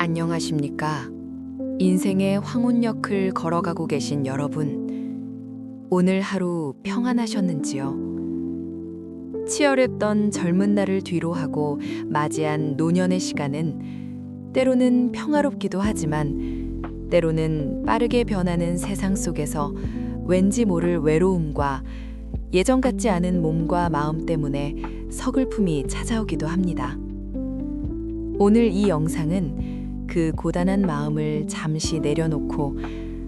안녕하십니까? 인생의 황혼역을 걸어가고 계신 여러분, 오늘 하루 평안하셨는지요? 치열했던 젊은 날을 뒤로하고 맞이한 노년의 시간은 때로는 평화롭기도 하지만 때로는 빠르게 변하는 세상 속에서 왠지 모를 외로움과 예전 같지 않은 몸과 마음 때문에 서글픔이 찾아오기도 합니다. 오늘 이 영상은 그 고단한 마음을 잠시 내려놓고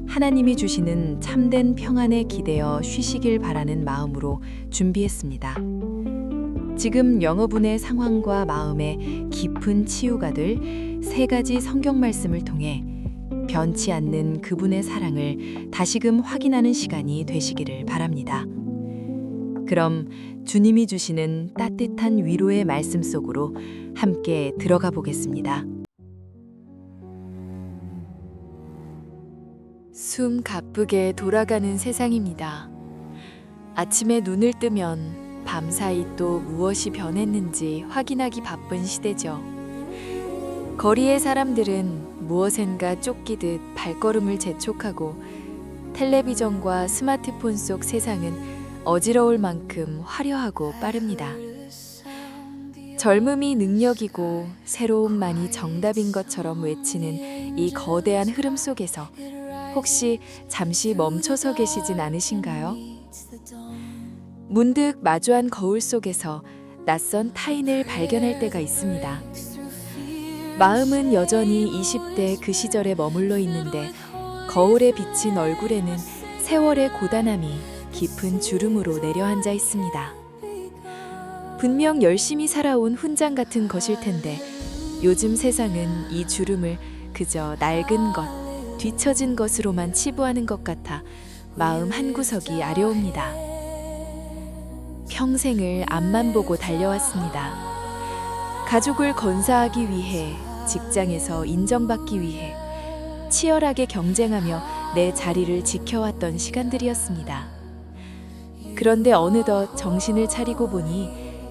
하나님이 주시는 참된 평안에 기대어 쉬시길 바라는 마음으로 준비했습니다. 지금 영어분의 상황과 마음에 깊은 치유가 될 3가지 성경 말씀을 통해 변치 않는 그분의 사랑을 다시금 확인하는 시간이 되시기를 바랍니다. 그럼 주님이 주시는 따뜻한 위로의 말씀 속으로 함께 들어가 보겠습니다. 숨 가쁘게 돌아가는 세상입니다. 아침에 눈을 뜨면 밤사이 또 무엇이 변했는지 확인하기 바쁜 시대죠. 거리의 사람들은 무엇엔가 쫓기듯 발걸음을 재촉하고 텔레비전과 스마트폰 속 세상은 어지러울 만큼 화려하고 빠릅니다. 젊음이 능력이고 새로움만이 정답인 것처럼 외치는 이 거대한 흐름 속에서 혹시 잠시 멈춰서 계시진 않으신가요? 문득 마주한 거울 속에서 낯선 타인을 발견할 때가 있습니다. 마음은 여전히 20대 그 시절에 머물러 있는데 거울에 비친 얼굴에는 세월의 고단함이 깊은 주름으로 내려앉아 있습니다. 분명 열심히 살아온 훈장 같은 것일 텐데 요즘 세상은 이 주름을 그저 낡은 것, 뒤처진 것으로만 치부하는 것 같아 마음 한구석이 아려옵니다. 평생을 앞만 보고 달려왔습니다. 가족을 건사하기 위해, 직장에서 인정받기 위해 치열하게 경쟁하며 내 자리를 지켜왔던 시간들이었습니다. 그런데 어느덧 정신을 차리고 보니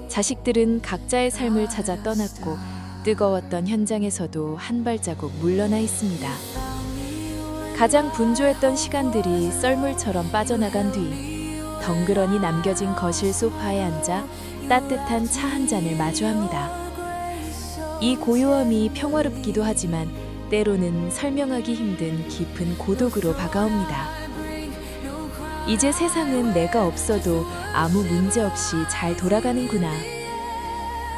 자식들은 각자의 삶을 찾아 떠났고 뜨거웠던 현장에서도 한 발자국 물러나 있습니다. 가장 분주했던 시간들이 썰물처럼 빠져나간 뒤 덩그러니 남겨진 거실 소파에 앉아 따뜻한 차 한 잔을 마주합니다. 이 고요함이 평화롭기도 하지만 때로는 설명하기 힘든 깊은 고독으로 다가옵니다. 이제 세상은 내가 없어도 아무 문제 없이 잘 돌아가는구나.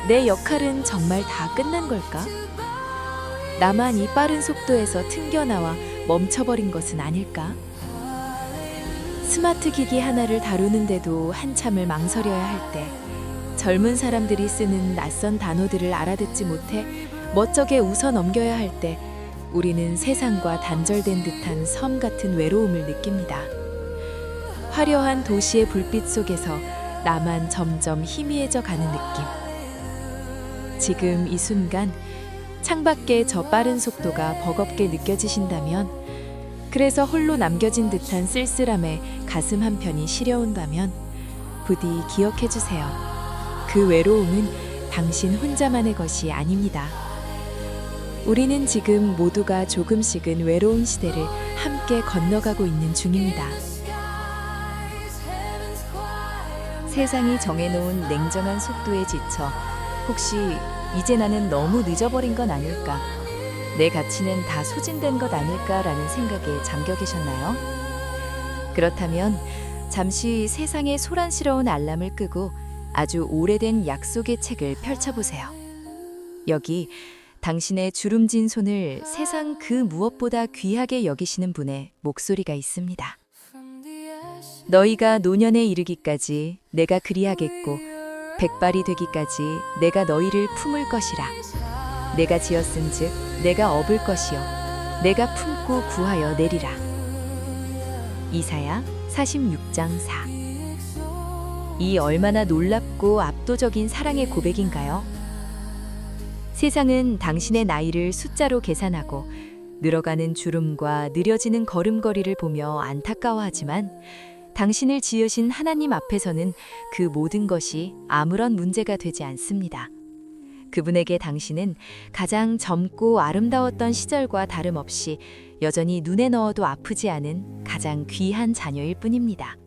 내 역할은 정말 다 끝난 걸까? 나만 이 빠른 속도에서 튕겨나와 멈춰버린 것은 아닐까? 스마트 기기 하나를 다루는데도 한참을 망설여야 할 때, 젊은 사람들이 쓰는 낯선 단어들을 알아듣지 못해 멋쩍게 웃어 넘겨야 할 때, 우리는 세상과 단절된 듯한 섬 같은 외로움을 느낍니다. 화려한 도시의 불빛 속에서 나만 점점 희미해져 가는 느낌. 지금 이 순간 창밖의 저 빠른 속도가 버겁게 느껴지신다면, 그래서 홀로 남겨진 듯한 쓸쓸함에 가슴 한편이 시려온다면 부디 기억해 주세요. 그 외로움은 당신 혼자만의 것이 아닙니다. 우리는 지금 모두가 조금씩은 외로운 시대를 함께 건너가고 있는 중입니다. 세상이 정해놓은 냉정한 속도에 지쳐 혹시 이제 나는 너무 늦어버린 건 아닐까? 내 가치는 다 소진된 것 아닐까라는 생각에 잠겨 계셨나요? 그렇다면 잠시 세상의 소란스러운 알람을 끄고 아주 오래된 약속의 책을 펼쳐보세요. 여기 당신의 주름진 손을 세상 그 무엇보다 귀하게 여기시는 분의 목소리가 있습니다. 너희가 노년에 이르기까지 내가 그리하겠고 백발이 되기까지 내가 너희를 품을 것이라. 내가 지었은즉 내가 업을 것이요 내가 품고 구하여 내리라. 이사야 46장 4. 이 얼마나 놀랍고 압도적인 사랑의 고백인가요? 세상은 당신의 나이를 숫자로 계산하고 늘어가는 주름과 느려지는 걸음걸이를 보며 안타까워하지만 당신을 지으신 하나님 앞에서는 그 모든 것이 아무런 문제가 되지 않습니다. 그분에게 당신은 가장 젊고 아름다웠던 시절과 다름없이 여전히 눈에 넣어도 아프지 않은 가장 귀한 자녀일 뿐입니다.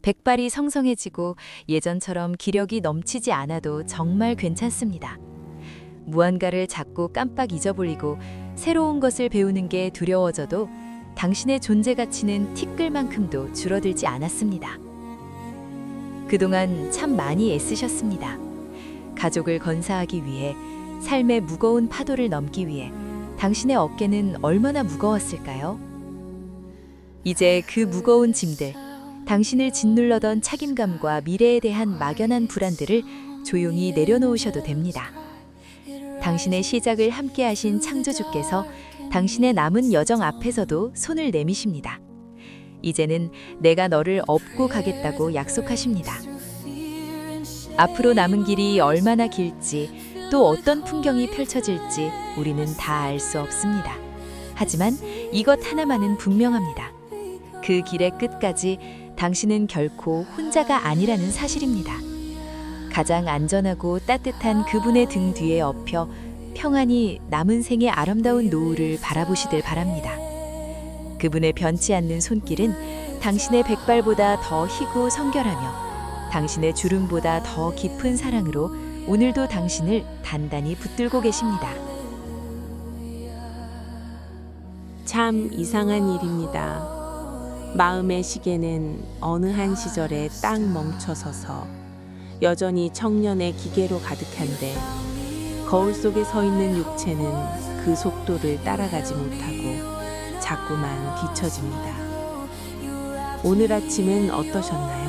백발이 성성해지고 예전처럼 기력이 넘치지 않아도 정말 괜찮습니다. 무언가를 자꾸 깜빡 잊어버리고 새로운 것을 배우는 게 두려워져도 당신의 존재 가치는 티끌만큼도 줄어들지 않았습니다. 그동안 참 많이 애쓰셨습니다. 가족을 건사하기 위해, 삶의 무거운 파도를 넘기 위해 당신의 어깨는 얼마나 무거웠을까요? 이제 그 무거운 짐들, 당신을 짓눌러던 책임감과 미래에 대한 막연한 불안들을 조용히 내려놓으셔도 됩니다. 당신의 시작을 함께 하신 창조주께서 당신의 남은 여정 앞에서도 손을 내미십니다. 이제는 내가 너를 업고 가겠다고 약속하십니다. 앞으로 남은 길이 얼마나 길지, 또 어떤 풍경이 펼쳐질지 우리는 다 알 수 없습니다. 하지만 이것 하나만은 분명합니다. 그 길의 끝까지 당신은 결코 혼자가 아니라는 사실입니다. 가장 안전하고 따뜻한 그분의 등 뒤에 엎여 평안히 남은 생의 아름다운 노후를 바라보시길 바랍니다. 그분의 변치 않는 손길은 당신의 백발보다 더 희고 성결하며 당신의 주름보다 더 깊은 사랑으로 오늘도 당신을 단단히 붙들고 계십니다. 참 이상한 일입니다. 마음의 시계는 어느 한 시절에 딱 멈춰서서 여전히 청년의 기계로 가득한데 거울 속에 서 있는 육체는 그 속도를 따라가지 못하고 자꾸만 뒤처집니다. 오늘 아침은 어떠셨나요?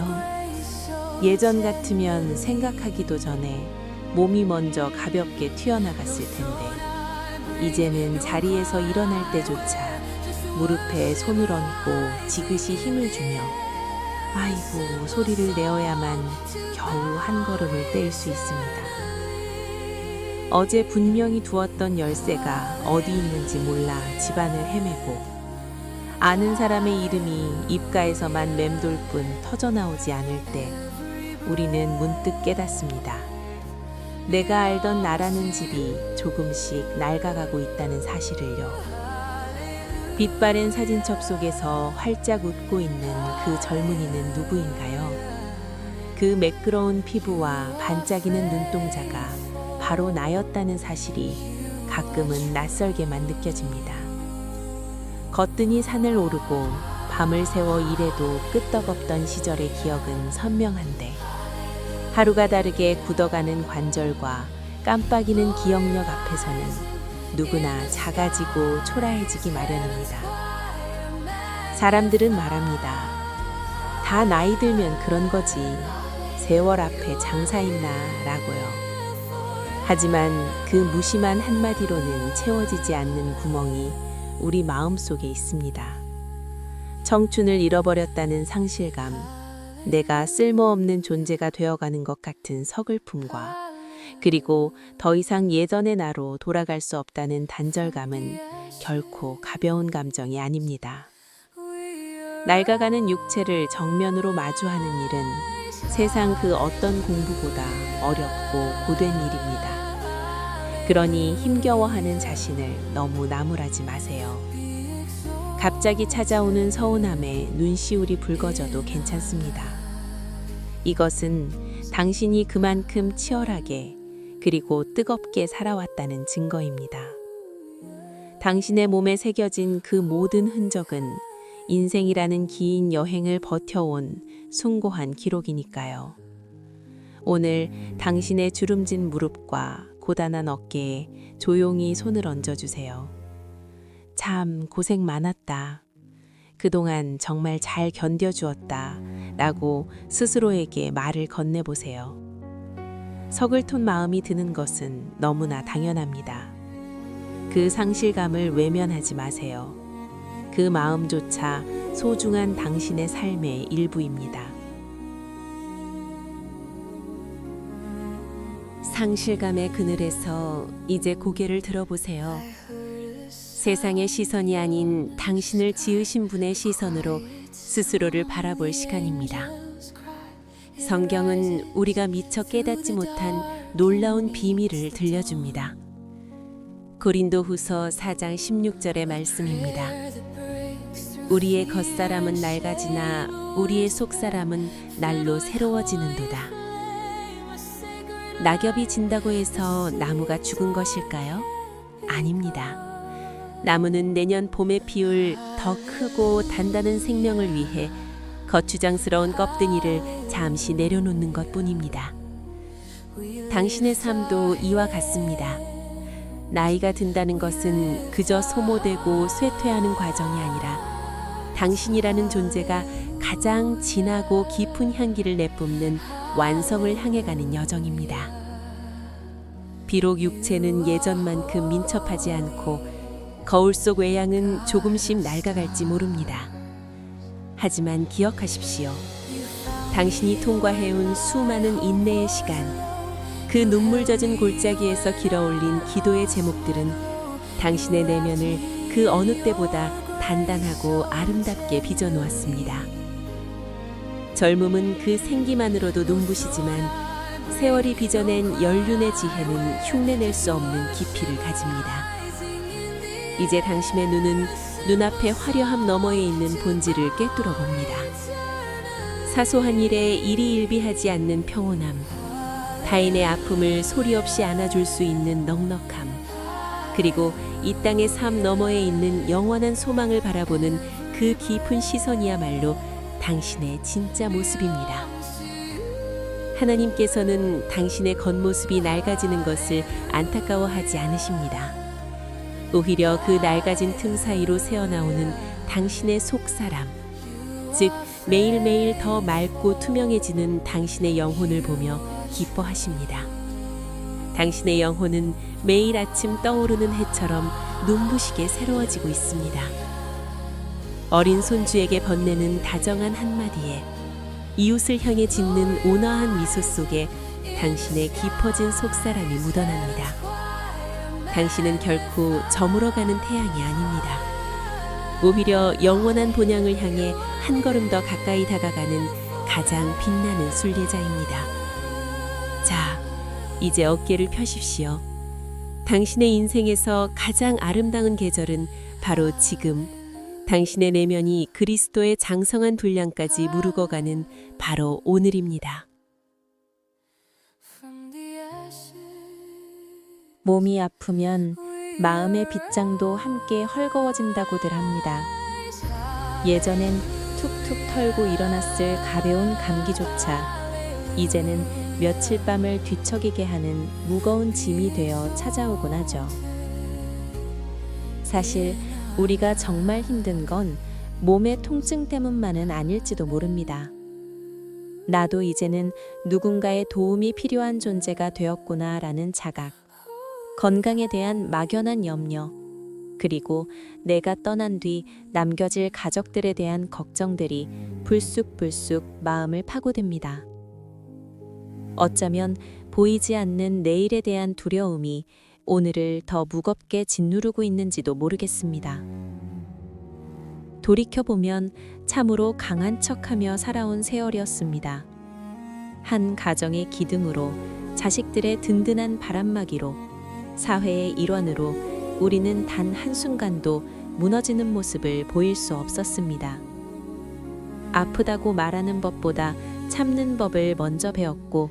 예전 같으면 생각하기도 전에 몸이 먼저 가볍게 튀어나갔을 텐데 이제는 자리에서 일어날 때조차 무릎에 손을 얹고 지그시 힘을 주며 아이고 소리를 내어야만 겨우 한 걸음을 뗄 수 있습니다. 어제 분명히 두었던 열쇠가 어디 있는지 몰라 집안을 헤매고 아는 사람의 이름이 입가에서만 맴돌 뿐 터져나오지 않을 때 우리는 문득 깨닫습니다. 내가 알던 나라는 집이 조금씩 낡아가고 있다는 사실을요. 빛바랜 사진첩 속에서 활짝 웃고 있는 그 젊은이는 누구인가요? 그 매끄러운 피부와 반짝이는 눈동자가 바로 나였다는 사실이 가끔은 낯설게만 느껴집니다. 거뜬히 산을 오르고 밤을 새워 일해도 끄떡없던 시절의 기억은 선명한데 하루가 다르게 굳어가는 관절과 깜빡이는 기억력 앞에서는 누구나 작아지고 초라해지기 마련입니다. 사람들은 말합니다. 다 나이 들면 그런 거지. 세월 앞에 장사 있나 라고요. 하지만 그 무심한 한마디로는 채워지지 않는 구멍이 우리 마음속에 있습니다. 청춘을 잃어버렸다는 상실감, 내가 쓸모없는 존재가 되어가는 것 같은 서글픔과 그리고 더 이상 예전의 나로 돌아갈 수 없다는 단절감은 결코 가벼운 감정이 아닙니다. 낡아가는 육체를 정면으로 마주하는 일은 세상 그 어떤 공부보다 어렵고 고된 일입니다. 그러니 힘겨워하는 자신을 너무 나무라지 마세요. 갑자기 찾아오는 서운함에 눈시울이 붉어져도 괜찮습니다. 이것은 당신이 그만큼 치열하게 그리고 뜨겁게 살아왔다는 증거입니다. 당신의 몸에 새겨진 그 모든 흔적은 인생이라는 긴 여행을 버텨온 숭고한 기록이니까요. 오늘 당신의 주름진 무릎과 고단한 어깨에 조용히 손을 얹어주세요. 참 고생 많았다. 그동안 정말 잘 견뎌주었다. 라고 스스로에게 말을 건네보세요. 서글픈 마음이 드는 것은 너무나 당연합니다. 그 상실감을 외면하지 마세요. 그 마음조차 소중한 당신의 삶의 일부입니다. 상실감의 그늘에서 이제 고개를 들어보세요. 세상의 시선이 아닌 당신을 지으신 분의 시선으로 스스로를 바라볼 시간입니다. 성경은 우리가 미처 깨닫지 못한 놀라운 비밀을 들려줍니다. 고린도후서 4장 16절의 말씀입니다. 우리의 겉사람은 낡아지나 우리의 속사람은 날로 새로워지는도다. 낙엽이 진다고 해서 나무가 죽은 것일까요? 아닙니다. 나무는 내년 봄에 피울 더 크고 단단한 생명을 위해 거추장스러운 껍데기를 잠시 내려놓는 것뿐입니다. 당신의 삶도 이와 같습니다. 나이가 든다는 것은 그저 소모되고 쇠퇴하는 과정이 아니라 당신이라는 존재가 가장 진하고 깊은 향기를 내뿜는 완성을 향해 가는 여정입니다. 비록 육체는 예전만큼 민첩하지 않고 거울 속 외양은 조금씩 낡아갈지 모릅니다. 하지만 기억하십시오. 당신이 통과해온 수많은 인내의 시간, 그 눈물 젖은 골짜기에서 길어올린 기도의 제목들은 당신의 내면을 그 어느 때보다 단단하고 아름답게 빚어놓았습니다. 젊음은 그 생기만으로도 눈부시지만 세월이 빚어낸 연륜의 지혜는 흉내낼 수 없는 깊이를 가집니다. 이제 당신의 눈은 눈앞의 화려함 너머에 있는 본질을 꿰뚫어 봅니다. 사소한 일에 일희일비하지 않는 평온함, 타인의 아픔을 소리 없이 안아줄 수 있는 넉넉함, 그리고 이 땅의 삶 너머에 있는 영원한 소망을 바라보는 그 깊은 시선이야말로 당신의 진짜 모습입니다. 하나님께서는 당신의 겉모습이 낡아지는 것을 안타까워하지 않으십니다. 오히려 그 낡아진 틈 사이로 새어나오는 당신의 속사람, 즉 매일매일 더 맑고 투명해지는 당신의 영혼을 보며 기뻐하십니다. 당신의 영혼은 매일 아침 떠오르는 해처럼 눈부시게 새로워지고 있습니다. 어린 손주에게 번내는 다정한 한마디에 이웃을 향해 짓는 온화한 미소 속에 당신의 깊어진 속사람이 묻어납니다. 당신은 결코 저물어가는 태양이 아닙니다. 오히려 영원한 본향을 향해 한 걸음 더 가까이 다가가는 가장 빛나는 순례자입니다. 자, 이제 어깨를 펴십시오. 당신의 인생에서 가장 아름다운 계절은 바로 지금, 당신의 내면이 그리스도의 장성한 분량까지 무르거가는 바로 오늘입니다. 몸이 아프면 마음의 빗장도 함께 헐거워진다고들 합니다. 예전엔 툭툭 털고 일어났을 가벼운 감기조차 이제는 며칠 밤을 뒤척이게 하는 무거운 짐이 되어 찾아오곤 하죠. 사실 우리가 정말 힘든 건 몸의 통증 때문만은 아닐지도 모릅니다. 나도 이제는 누군가의 도움이 필요한 존재가 되었구나 라는 자각, 건강에 대한 막연한 염려, 그리고 내가 떠난 뒤 남겨질 가족들에 대한 걱정들이 불쑥불쑥 마음을 파고듭니다. 어쩌면 보이지 않는 내일에 대한 두려움이 오늘을 더 무겁게 짓누르고 있는지도 모르겠습니다. 돌이켜보면 참으로 강한 척하며 살아온 세월이었습니다. 한 가정의 기둥으로, 자식들의 든든한 바람막이로, 사회의 일원으로 우리는 단 한순간도 무너지는 모습을 보일 수 없었습니다. 아프다고 말하는 법보다 참는 법을 먼저 배웠고,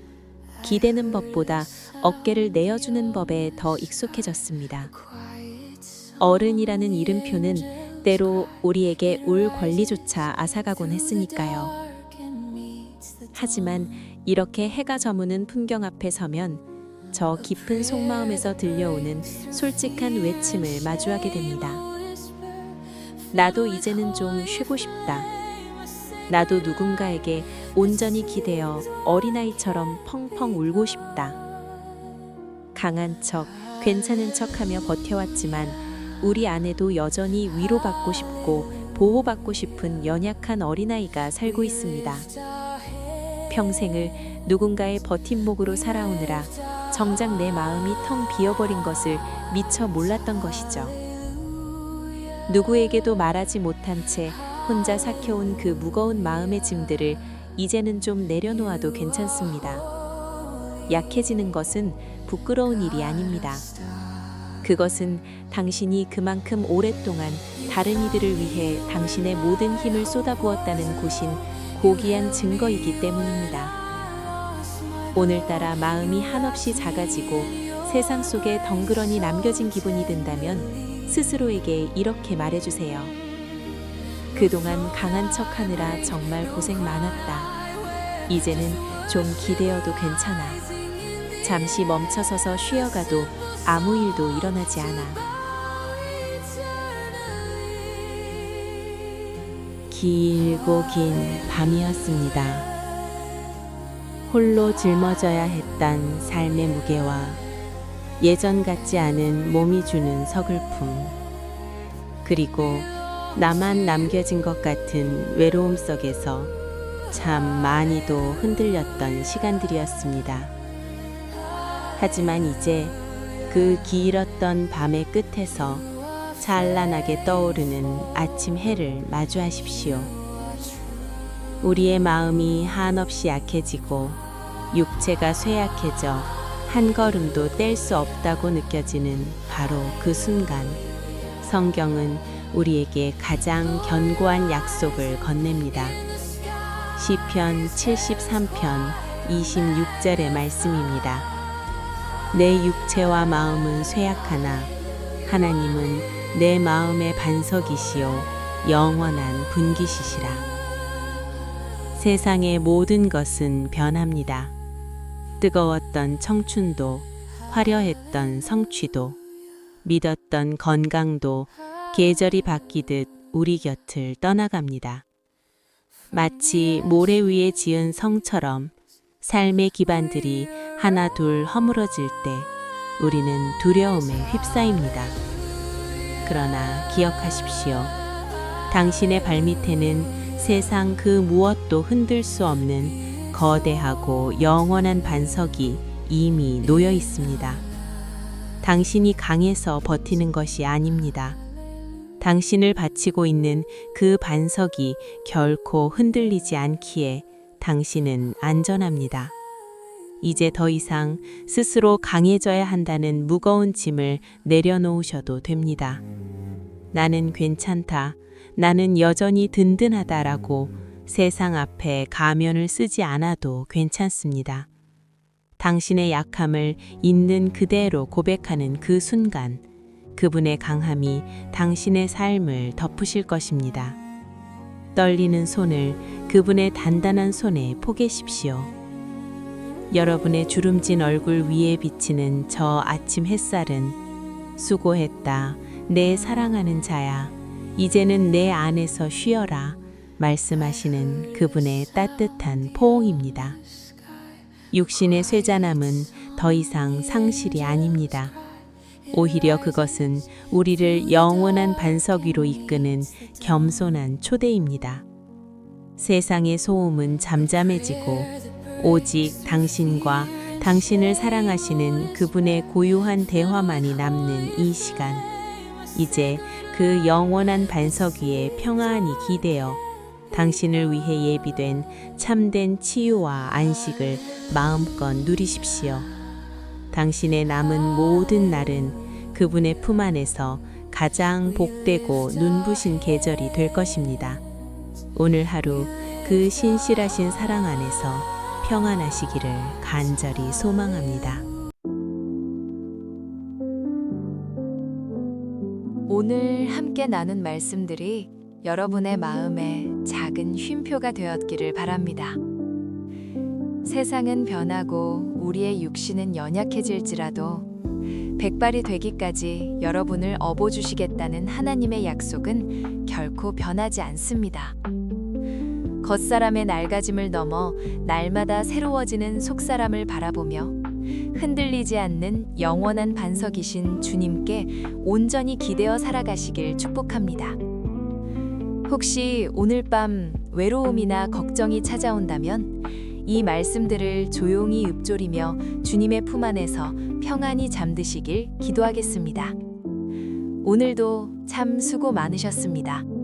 기대는 법보다 어깨를 내어주는 법에 더 익숙해졌습니다. 어른이라는 이름표는 때로 우리에게 울 권리조차 앗아가곤 했으니까요. 하지만 이렇게 해가 저무는 풍경 앞에 서면 저 깊은 속마음에서 들려오는 솔직한 외침을 마주하게 됩니다. 나도 이제는 좀 쉬고 싶다. 나도 누군가에게 온전히 기대어 어린아이처럼 펑펑 울고 싶다. 강한 척, 괜찮은 척하며 버텨왔지만 우리 안에도 여전히 위로받고 싶고 보호받고 싶은 연약한 어린아이가 살고 있습니다. 평생을 누군가의 버팀목으로 살아오느라 정작 내 마음이 텅 비어버린 것을 미처 몰랐던 것이죠. 누구에게도 말하지 못한 채 혼자 삭혀온 그 무거운 마음의 짐들을 이제는 좀 내려놓아도 괜찮습니다. 약해지는 것은 부끄러운 일이 아닙니다. 그것은 당신이 그만큼 오랫동안 다른 이들을 위해 당신의 모든 힘을 쏟아부었다는 고신 고귀한 증거이기 때문입니다. 오늘따라 마음이 한없이 작아지고 세상 속에 덩그러니 남겨진 기분이 든다면 스스로에게 이렇게 말해주세요. 그동안 강한 척 하느라 정말 고생 많았다. 이제는 좀 기대어도 괜찮아. 잠시 멈춰서서 쉬어가도 아무 일도 일어나지 않아. 길고 긴 밤이었습니다. 홀로 짊어져야 했던 삶의 무게와 예전 같지 않은 몸이 주는 서글픔, 그리고 나만 남겨진 것 같은 외로움 속에서 참 많이도 흔들렸던 시간들이었습니다. 하지만 이제 그 길었던 밤의 끝에서 찬란하게 떠오르는 아침 해를 마주하십시오. 우리의 마음이 한없이 약해지고 육체가 쇠약해져 한 걸음도 뗄 수 없다고 느껴지는 바로 그 순간, 성경은 우리에게 가장 견고한 약속을 건넵니다. 시편 73편 26절의 말씀입니다. 내 육체와 마음은 쇠약하나 하나님은 내 마음의 반석이시요 영원한 분깃이시라. 세상의 모든 것은 변합니다. 뜨거웠던 청춘도, 화려했던 성취도, 믿었던 건강도 계절이 바뀌듯 우리 곁을 떠나갑니다. 마치 모래 위에 지은 성처럼 삶의 기반들이 하나 둘 허물어질 때 우리는 두려움에 휩싸입니다. 그러나 기억하십시오. 당신의 발밑에는 세상 그 무엇도 흔들 수 없는 거대하고 영원한 반석이 이미 놓여 있습니다. 당신이 강해서 버티는 것이 아닙니다. 당신을 바치고 있는 그 반석이 결코 흔들리지 않기에 당신은 안전합니다. 이제 더 이상 스스로 강해져야 한다는 무거운 짐을 내려놓으셔도 됩니다. 나는 괜찮다, 나는 여전히 든든하다라고 세상 앞에 가면을 쓰지 않아도 괜찮습니다. 당신의 약함을 있는 그대로 고백하는 그 순간, 그분의 강함이 당신의 삶을 덮으실 것입니다. 떨리는 손을 그분의 단단한 손에 포개십시오. 여러분의 주름진 얼굴 위에 비치는 저 아침 햇살은 수고했다, 내 사랑하는 자야, 이제는 내 안에서 쉬어라 말씀하시는 그분의 따뜻한 포옹입니다. 육신의 쇠잔함은 더 이상 상실이 아닙니다. 오히려 그것은 우리를 영원한 반석 위로 이끄는 겸손한 초대입니다. 세상의 소음은 잠잠해지고 오직 당신과 당신을 사랑하시는 그분의 고요한 대화만이 남는 이 시간, 이제 그 영원한 반석 위에 평안히 기대어 당신을 위해 예비된 참된 치유와 안식을 마음껏 누리십시오. 당신의 남은 모든 날은 그분의 품 안에서 가장 복되고 눈부신 계절이 될 것입니다. 오늘 하루 그 신실하신 사랑 안에서 평안하시기를 간절히 소망합니다. 오늘 함께 나눈 말씀들이 여러분의 마음에 작은 쉼표가 되었기를 바랍니다. 세상은 변하고 우리의 육신은 연약해질지라도 백발이 되기까지 여러분을 업어주시겠다는 하나님의 약속은 결코 변하지 않습니다. 겉사람의 낡아짐을 넘어 날마다 새로워지는 속사람을 바라보며 흔들리지 않는 영원한 반석이신 주님께 온전히 기대어 살아가시길 축복합니다. 혹시 오늘 밤 외로움이나 걱정이 찾아온다면 이 말씀들을 조용히 읊조리며 주님의 품 안에서 평안히 잠드시길 기도하겠습니다. 오늘도 참 수고 많으셨습니다.